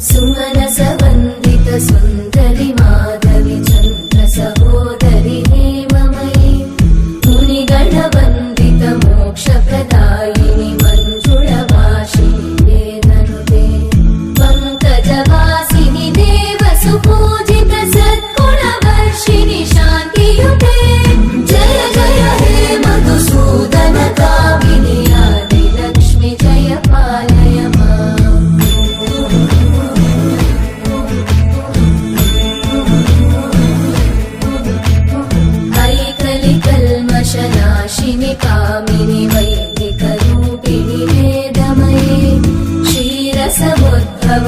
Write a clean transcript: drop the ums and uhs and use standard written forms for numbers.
सुमनसवन्दित सुन्दरि माधवि चन्द्र सहोदरि हेममयि मुनिगणवन्दित मोक्षप्रदायिनि मञ्जुळभाषिणि वेदनुते पङ्कजवासिनि देवसुपूजित सद्गुणवर्षिणि शान्तियुते जय जय हे मधुसूदन कामिनि आदिलक्ष्मि जय पालय माम् ऐकलिकल्मषनाशिनि कामिनि वैदिकरूपिणि वेदमये क्षीरसमुद्भव